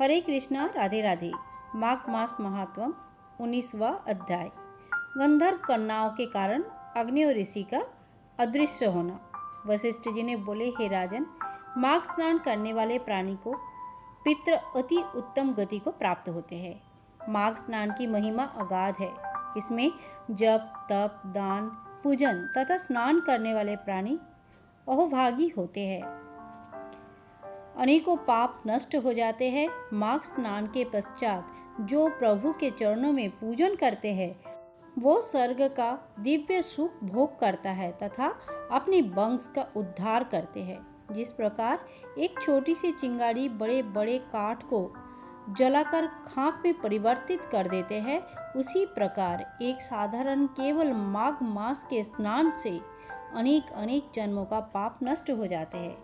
हरे कृष्णा, राधे राधे। माघ मास महात्म 19वां अध्याय। गंधर्व कन्याओं के कारण अग्नि और ऋषि का अदृश्य होना। वशिष्ठ जी ने बोले, हे राजन, माघ स्नान करने वाले प्राणी को पितृ अति उत्तम गति को प्राप्त होते हैं। माघ स्नान की महिमा अगाध है। इसमें जप, तप, दान, पूजन तथा स्नान करने वाले प्राणी अहोभागी होते हैं। अनेकों पाप नष्ट हो जाते हैं। माघ स्नान के पश्चात जो प्रभु के चरणों में पूजन करते हैं वो स्वर्ग का दिव्य सुख भोग करता है तथा अपने वंश का उद्धार करते हैं। जिस प्रकार एक छोटी सी चिंगारी बड़े बड़े काठ को जलाकर खाक में परिवर्तित कर देते हैं, उसी प्रकार एक साधारण केवल माघ मास के स्नान से अनेक अनेक जन्मों का पाप नष्ट हो जाते हैं।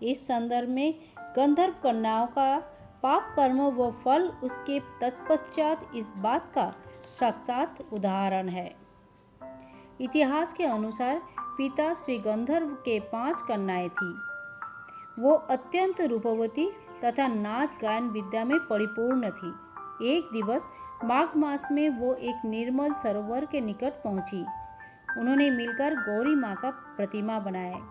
इस संदर्भ में गंधर्व कन्याओं का पाप कर्म व फल उसके तत्पश्चात इस बात का साक्षात उदाहरण है। इतिहास के अनुसार पिता श्री गंधर्व के 5 कन्याएं थीं। वो अत्यंत रूपवती तथा नाच गायन विद्या में परिपूर्ण थी। एक दिवस माघ मास में वो एक निर्मल सरोवर के निकट पहुंची। उन्होंने मिलकर गौरी माँ का प्रतिमा बनाया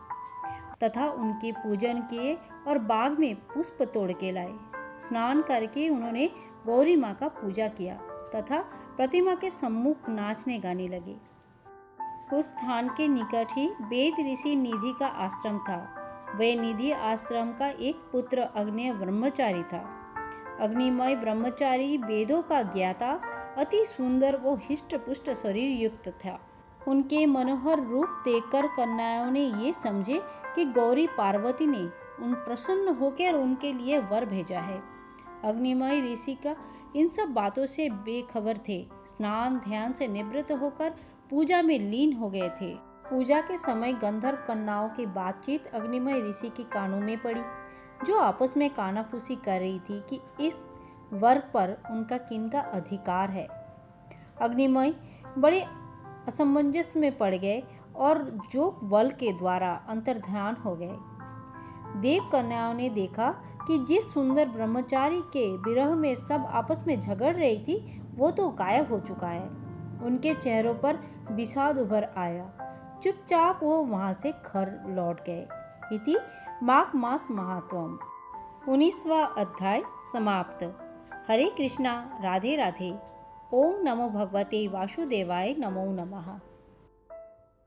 तथा उनके पूजन किए और बाग में पुष्प तोड़ के लाए। स्नान करके उन्होंने गौरी माँ का पूजा किया तथा प्रतिमा के सम्मुख नाचने गाने लगे। उस स्थान के निकट ही वेद ऋषि निधि का आश्रम था। वह निधि आश्रम का एक पुत्र अग्नेय ब्रह्मचारी था। अग्निमय ब्रह्मचारी वेदों का ज्ञाता, अति सुंदर व हिष्ट पुष्ट शरीर युक्त था। उनके मनोहर रूप देखकर कन्याओं ने ये समझे कि गौरी पार्वती ने उन प्रसन्न होकर उनके लिए वर भेजा है। अग्निमय ऋषि का इन सब बातों से बेखबर थे। स्नान ध्यान से निवृत्त होकर पूजा में लीन हो गए थे। पूजा के समय गंधर्व कन्याओं की बातचीत अग्निमय ऋषि के कानों में पड़ी, जो आपस में कानाफूसी कर रही थी कि इस वर पर उनका किनका अधिकार है। अग्निमय बड़े असमंजस में पड़ गए और जोग बल के द्वारा अंतर्ध्यान हो गए। देव कन्याओं ने देखा कि जिस सुंदर ब्रह्मचारी के विरह में सब आपस में झगड़ रही थी वो तो गायब हो चुका है। उनके चेहरों पर विषाद उभर आया। चुपचाप वो वहां से घर लौट गए। इति माघ मास महात्म 19वां अध्याय समाप्त। हरे कृष्णा, राधे राधे। ओम नमो भगवते वासुदेवाय, नमो नमः।